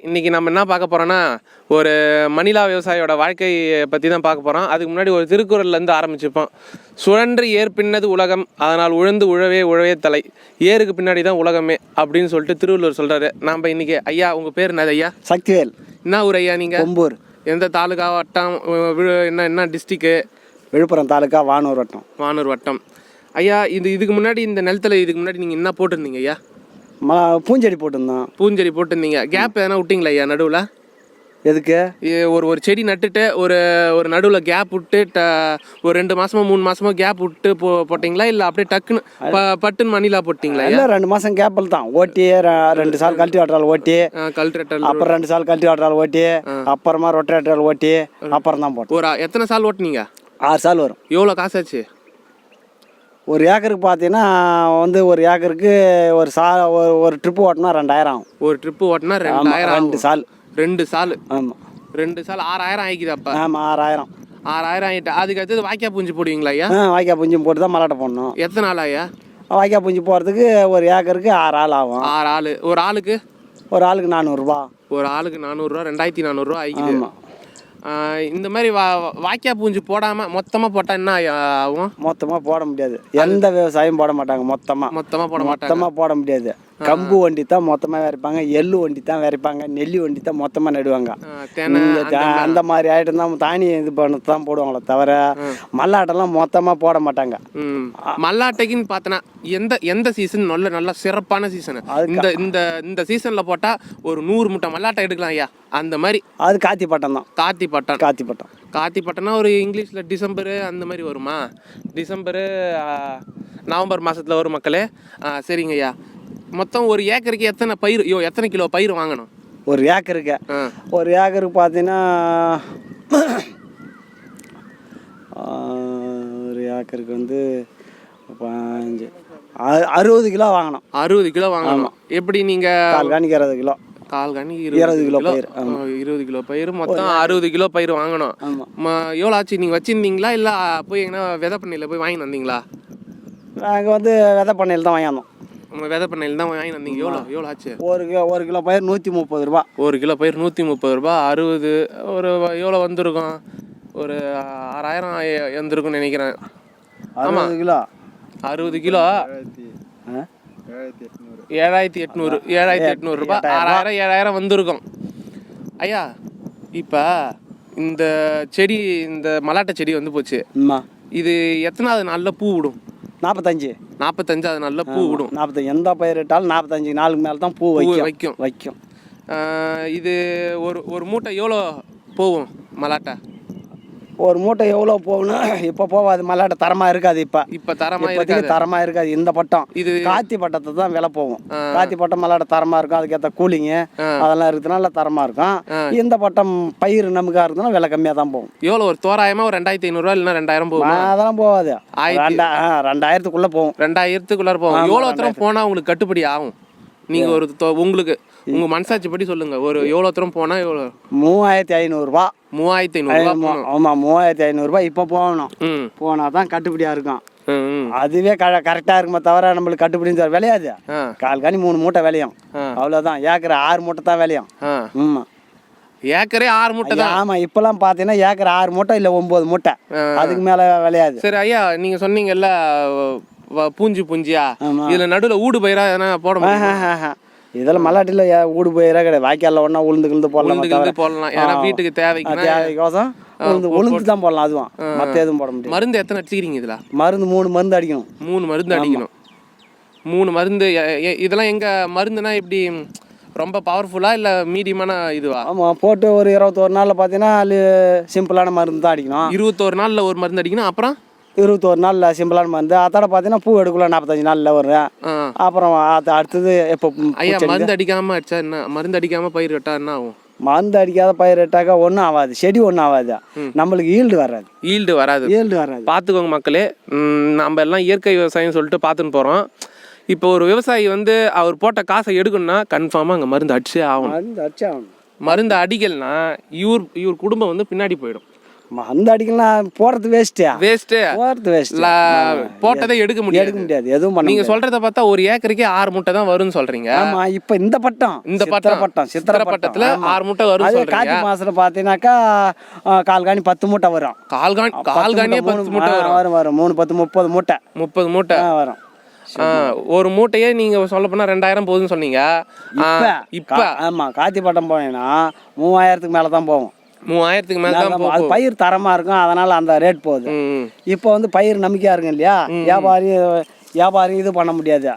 இன்றைக்கி நம்ம என்ன பார்க்க போகிறோன்னா ஒரு மணிலா விவசாயியோட வாழ்க்கையை பற்றி தான் பார்க்க போகிறோம். அதுக்கு முன்னாடி ஒரு திருக்குறள்லேருந்து ஆரம்பிச்சுப்போம். சுழன்று ஏர் பின்னது உலகம், அதனால் உழந்து உழவே உழவே தலை, ஏருக்கு பின்னாடி தான் உலகமே அப்படின்னு சொல்லிட்டு திருவள்ளுவர் சொல்கிறாரு. நாம் இன்றைக்கி ஐயா, உங்கள் பேர் என்னது ஐயா? சக்திவேல். என்ன ஊர் ஐயா நீங்கள்? கொம்பூர். எந்த தாலுகா வட்டம்? என்ன டிஸ்ட்ரிக்கு? விழுப்புரம் தாலுக்கா, வானூர் வட்டம். வானூர் வட்டம். ஐயா, இதுக்கு முன்னாடி இந்த நிலத்தில் இதுக்கு முன்னாடி நீங்கள் என்ன போட்டிருந்தீங்க ஐயா? பூஞ்செடி போட்டிருந்தோம். பூஞ்செடி போட்டிருந்தீங்க. கேப் எதனா விட்டிங்களா ஐயா நடுவில்? எதுக்கு? ஒரு செடி நட்டுட்டு ஒரு நடுவில் கேப் விட்டு ஒரு 2 மாதமோ 3 மாதமோ கேப் விட்டு போட்டிங்களா, இல்லை அப்படியே டக்குன்னு பட்டுன்னு மணிலா போட்டிங்களா? இல்லை, 2 மாதம் கேப்பில் தான் ஓட்டி 2 சால் கல்டிவேட்டரால் ஓட்டி, கல்டிவேட்டர் அப்புறம் 2 சால் கல்டிவேட்டரால் ஓட்டி, அப்புறமா ரொட்டேட்டரால் ஓட்டி, அப்புறம் தான் போட்டோம். ஒரு எத்தனை சால் ஓட்டினீங்க? 6 சால் வரும். எவ்வளோ காசாச்சு? ஒரு ஏக்கருக்கு பார்த்தீங்கன்னா ஒரு ஏக்கருக்கு ஒரு ட்ரிப்பு ஓட்டினா 2000 ஆகும். ஒரு ட்ரிப்பு ஓட்டினா 2000? 2 சால். 2 சால்? ஆமாம், 2 சால் 6000 ஆகிக்குது. அப்போ ஆமாம், 6000. 6000 ஆகிட்டு அதுக்கு அடுத்தது வாய்க்கால் பூஞ்சி போடுவீங்களா ஐயா? வாய்க்கால் பூஞ்சி போட்டு தான் மல்லாட்டை போடணும். எத்தனை நாள் ஐயா? வாய்க்கால் பூஞ்சி போகிறதுக்கு ஒரு ஏக்கருக்கு 6 ஆள் ஆகும். 6 ஆள். ஒரு ஆளுக்கு 400 ரூபா. ஒரு ஆளுக்கு 400 ரூபா, 2400 ரூபா ஆகிக்குது. ஆமாம். இந்த மாதிரி வாய்க்கால் பூஞ்சி போடாமல் மொத்தமாக போட்டால் என்ன ஆகும்? மொத்தமாக போட முடியாது. எந்த விவசாயம் போட மாட்டாங்க. மொத்தமாக போட முடியாது. கம்பு வண்டி தான் மொத்தமாக விரைப்பாங்க, எள்ளு வண்டி தான் விரைப்பாங்க, நெல்லி வண்டி தான் மொத்தமாக நடுவாங்க. அந்த மாதிரி ஐட்டம் தான் தானி இது பண்ண தான் போடுவாங்களே தவிர மல்லாட்டெல்லாம் மொத்தமாக போட மாட்டாங்க. மல்லாட்டைக்குன்னு பார்த்தனா எந்த சீசன் நல்ல சிறப்பான சீசன்? இந்த சீசனில் போட்டால் ஒரு 100 மூட்டை மல்லாட்டை எடுக்கலாம் ஐயா. அந்த மாதிரி அது காத்திப்பட்டம் தான். காத்திப்பட்டம்னா ஒரு இங்கிலீஷில் டிசம்பரு அந்த மாதிரி வருமா? டிசம்பரு நவம்பர் மாதத்தில் வரும் மக்களே. சரிங்க ஐயா. மொத்தம் ஒரு ஏக்கருக்கு எத்தனை கிலோ பயிர் வாங்கணும்? ஒரு ஏக்கருக்கு பார்த்தீங்கன்னா ஒரு ஏக்கருக்கு 60 கிலோ வாங்கணும். 60 கிலோ வாங்கணும். எப்படி நீங்கள்? கால்காணிக்கு 60 கிலோ. கால்காணி 20 கிலோ பயிர். 20 கிலோ பயிர், மொத்தம் 60 கிலோ பயிர் வாங்கணும். எவ்வளோ ஆச்சு? நீங்கள் வச்சுருந்தீங்களா இல்லை போய் எங்கன்னா விதை பண்ணையில் போய் வாங்கி வந்தீங்களா? நாங்கள் விதை பண்ணையில் தான் வாங்கினோம். விதை பண்ணையில் தான் வாங்கி வந்தீங்க. எவ்வளோ ஆச்சு? ஒரு கிலோ பயிர் 130 ரூபா. ஒரு கிலோ பயிர் 130 ரூபா. 60 ஒரு எவ்வளோ வந்திருக்கும்? ஒரு 6000 வந்துருக்குன்னு நினைக்கிறேன். ஆமாம், 60 கிலோ. 60 கிலோ 7800 ரூபா. 6000 வந்திருக்கும் ஐயா. இப்போ இந்த செடி, இந்த மல்லாட்டை செடி வந்து போச்சு. இது எத்தனாவது நாளில் பூ விடும்? 45 நாளில் பூ விடும். 45 எந்த பயிர் இட்டாலும் 45 நாளுக்கு மேலே தான் பூ வைக்கும். இது ஒரு மூட்டை எவ்வளோ போகும் மல்லாட்டை? ஒரு மூட்டை எவ்வளோ போகணும்? இப்போ போகாது. மல்லாட்டை தரமாக இருக்காது. இப்போ தரமாக இருக்காது. இந்த பட்டம் இது காத்தி பட்டத்தை தான் விலை போகும். காத்தி பட்டம் மல்லாட்டை தரமாக இருக்கும். அதுக்கேற்ற கூலிங்கு அதெல்லாம் இருக்குதுனால தரமாக இருக்கும். இந்த பட்டம் பயிர் நமக்காக இருக்குதுன்னா விலை கம்மியாக தான் போகும். எவ்வளோ? ஒரு தோராயமாக ஒரு 2500 இல்லைன்னா 2000 போகும். அதெல்லாம் போகாது. 2000க்குள்ளே போகும். 2000க்குள்ளே போகும். எவ்வளோ தூரம் போனால் உங்களுக்கு கட்டுப்படி ஆகும்? நீங்கள் உங்களுக்கு உங்கள் மனசாட்சி படி சொல்லுங்கள். ஒரு எவ்வளோ தூரம் போனால் எவ்வளோ? 3500 ரூபா. 3500 ரூபா. ஆமாம், 3500 ரூபா இப்போ போகணும். போனால் தான் கட்டுப்படியாக இருக்கும். அதுவே கரெக்டாக இருக்குமே தவிர நம்மளுக்கு கட்டுப்படின்னு விளையாது. கால்காணி 3 மூட்டை விளையும், அவ்வளோதான். ஏக்கர் 6 மூட்டை தான் விளையும். ஆமாம், ஏக்கரே 6 மூட்டை தான். ஆமாம், இப்போலாம் பார்த்தீங்கன்னா ஏக்கர் 6 மூட்டை இல்லை 9 மூட்டை, அதுக்கு மேலே விளையாது. சரி ஐயா, நீங்கள் சொன்னீங்கல்ல பூஞ்சியா, இதில் நடுவில் ஊடு பயிரா எதனா போட முடியும்? இதெல்லாம் மல்லாட்டில் ஊடு பயிரா கிடையாது. வாய்க்காலில் ஒன்றா உளுந்து போடலாம். ஏன்னா வீட்டுக்கு தேவைக்கோசம் உளுந்து தான் போடலாம். அதுவும் மற்ற எதுவும் போட முடியும். மருந்து எத்தனை அடிச்சிக்கிறீங்க இதில்? மருந்து 3 மருந்து அடிக்கணும். 3 மருந்து அடிக்கணும். 3 மருந்து. இதெல்லாம் எங்கள் மருந்துனா எப்படி? ரொம்ப பவர்ஃபுல்லாக இல்லை மீடியமான இதுவா? ஆமாம், போட்டு ஒரு 21 நாளில் பார்த்தீங்கன்னா சிம்பிளான மருந்து தான் அடிக்கணும். 21 நாளில் ஒரு மருந்து அடிக்கணும். அப்புறம் 21 நாளில் சிம்பிளான மருந்து. அதோட பார்த்தீங்கன்னா பூ எடுக்கலாம் 45 நாளில் வரும். அப்புறம் அடுத்தது எப்போ? ஐயா, மருந்து அடிக்காமல் அடிச்சா என்ன? மருந்து அடிக்காமல் பயிர் வெட்டா என்ன ஆகும்? மருந்து அடிக்காத பயிர் வெட்டாக்கா ஒன்றும் ஆகாது. செடி ஒன்றும் ஆகாது. நம்மளுக்கு ஈல்டு வராது. பார்த்துக்கோங்க மக்களே. நம்ம எல்லாம் இயற்கை விவசாயம் சொல்லிட்டு பார்த்துன்னு போகிறோம். இப்போ ஒரு விவசாயி அவர் போட்ட காசை எடுக்கணும்னா கன்ஃபார்மாக அங்கே மருந்து அடிச்சே ஆகணும். மருந்து அடிக்கலைன்னா இவர் குடும்பம் பின்னாடி போயிடும். மருந்து அடிக்கலாம் போடுறது வேஸ்ட்டு போடுறது வேஸ்ட் போட்டதை எடுக்க முடியாது எதுவும் பண்ண நீங்க சொல்றத பார்த்தா ஒரு ஏக்கருக்கு 6 மூட்டை தான் வரும்னு சொல்றீங்க. ஆமா இப்ப இந்த பட்டம் சித்திரை பட்டத்துல 6 மூட்டை வரும் சொல்றீங்க. கார்த்திகை மாசத்துல பாத்தீங்கன்னாக்கா கால்காணி 10 மூட்டை வரும். கால்காணியே 10 மூட்டை வரும் 3 10 30 மூட்டை வரும். ஒரு மூட்டையே நீங்க சொல்ல போனா 2000 போகுதுன்னு சொன்னீங்க. இப்ப ஆமா கார்த்திகை பட்டம் போனீங்கன்னா 3000க்கு மேலதான் போகும். 3000க்கு மேல தான் அது பயிர் தரமா இருக்கும், அதனால அந்த ரேட் போகுது. இப்போ வந்து பயிர் நம்பிக்கையா இருக்கும் இல்லையா, வியாபாரி இது பண்ண முடியாது.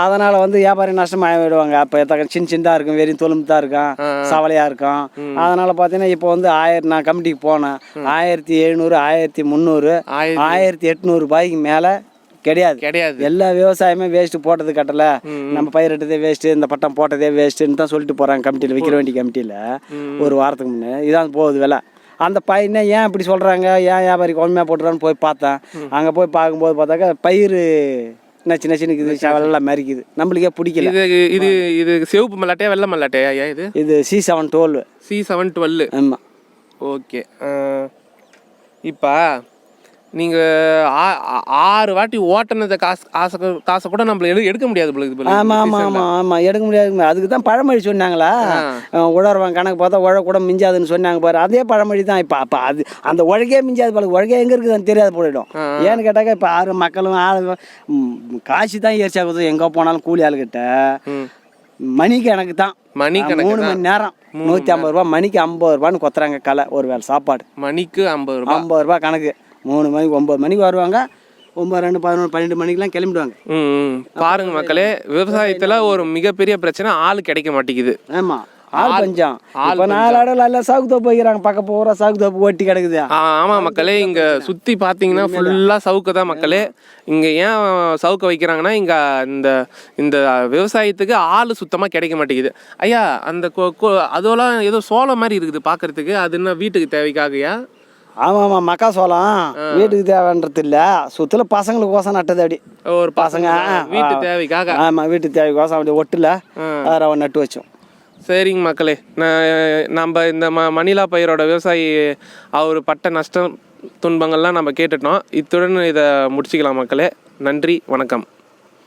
அதனால வந்து வியாபாரி நஷ்டமாக விடுவாங்க. இப்போ சின்னதா இருக்கும், வெறும் தொழும்பு தான் இருக்கும், சவலையா இருக்கும். அதனால பார்த்தீங்கன்னா இப்போ வந்து 1000 நான் கமிட்டிக்கு போனேன், 1700 1300 1800 ரூபாய்க்கு மேலே கிடையாது. எல்லா விவசாயமே வேஸ்ட், போட்டது கட்டல, நம்ம பயிரிட்டதே வேஸ்ட், இந்த பட்டம் போட்டதே வேஸ்ட்டுன்னு தான் சொல்லிட்டு போறாங்க கமிட்டியில், விற்கிற வேண்டிய கமிட்டியில். ஒரு வாரத்துக்கு முன்னே இதான் போகுது விலை. அந்த பயிர்னா ஏன் இப்படி சொல்றாங்க, ஏன் வியாபாரி கம்மியாக போட்டுறான்னு போய் பார்த்தேன். அங்கே போய் பார்க்கும்போது பார்த்தாக்கா பயிர் நச்சு நச்சுன்னு வெள்ளம் மறிக்குது, நம்மளுக்கே பிடிக்கல. இது சிவப்பு மல்லாட்டையா வெள்ளை மல்லாட்டையா? இது C712. C712. ஆமாம். ஓகே. இப்போ நீங்கள் 6 வாட்டி ஓட்டினத காசை கூட நம்மள எடுக்க முடியாது. ஆமாம் எடுக்க முடியாது. அதுக்கு தான் பழமொழி சொன்னாங்களா, உழறவன் கணக்கு பார்த்தா உழ கூட மிஞ்சாதுன்னு சொன்னாங்க பாரு, அதே பழமொழி தான். இப்போ அது அந்த உழகே மிஞ்சாது பாரு, உழகே எங்கே இருக்குதுன்னு தெரியாது போயிடும். ஏன்னு கேட்டாக்கா இப்போ 6 மக்களும் காசு தான் ஏற்சாகுது, எங்கே போனாலும் கூலி ஆளுகிட்ட மணிக்கு எனக்கு தான் 3 மணி நேரம் 150 ரூபா, மணிக்கு 50 ரூபான்னு கொத்துறாங்க களை, ஒரு வேளை சாப்பாடு மணிக்கு 50 ரூபா கணக்கு. 3 மணிக்கு 9 மணிக்கு வருவாங்க, 9 2 11 12 மணிக்கெல்லாம் கிளம்பிடுவாங்க. பாருங்க மக்களே, விவசாயத்துல ஒரு மிகப்பெரிய பிரச்சனை ஆள் கிடைக்க மாட்டேங்குது. ஆமா, ஆள் பஞ்சம். இப்போ 4 இடத்துல எல்லாம் சாகு தோப்பு வைக்கிறாங்க, பக்கம் பூரா சாகு தோப்பு ஓட்டி கிடக்குது. ஆமா மக்களே, இங்க சுத்தி பாத்தீங்கன்னா ஃபுல்லா சவுக்கு தான் மக்களே. இங்க ஏன் சவுக்க வைக்கிறாங்கன்னா, இங்க இந்த விவசாயத்துக்கு ஆள் சுத்தமா கிடைக்க மாட்டேங்குது. ஐயா, அந்த அதெல்லாம் ஏதோ சோளம் மாதிரி இருக்குது பாக்குறதுக்கு, அது என்ன வீட்டுக்கு தேவைக்காகயா? ஆமாம், மக்காசோளம் வீட்டுக்கு தேவைன்றது இல்லை, சுற்றில பசங்களுக்கு கோசம் நட்டது. அப்படி ஒரு பசங்க வீட்டு தேவைக்காக. ஆமாம், வீட்டு தேவைக்கோசம் அப்படி ஒட்டில் ரவை நட்டு வச்சோம். சரிங்க மக்களே, நம்ம இந்த மணிலா பயிரோட விவசாயி அவர் பட்ட நஷ்டம் துன்பங்கள்லாம் நம்ம கேட்டுட்டோம். இத்துடன் இதை முடிச்சுக்கலாம் மக்களே. நன்றி, வணக்கம்.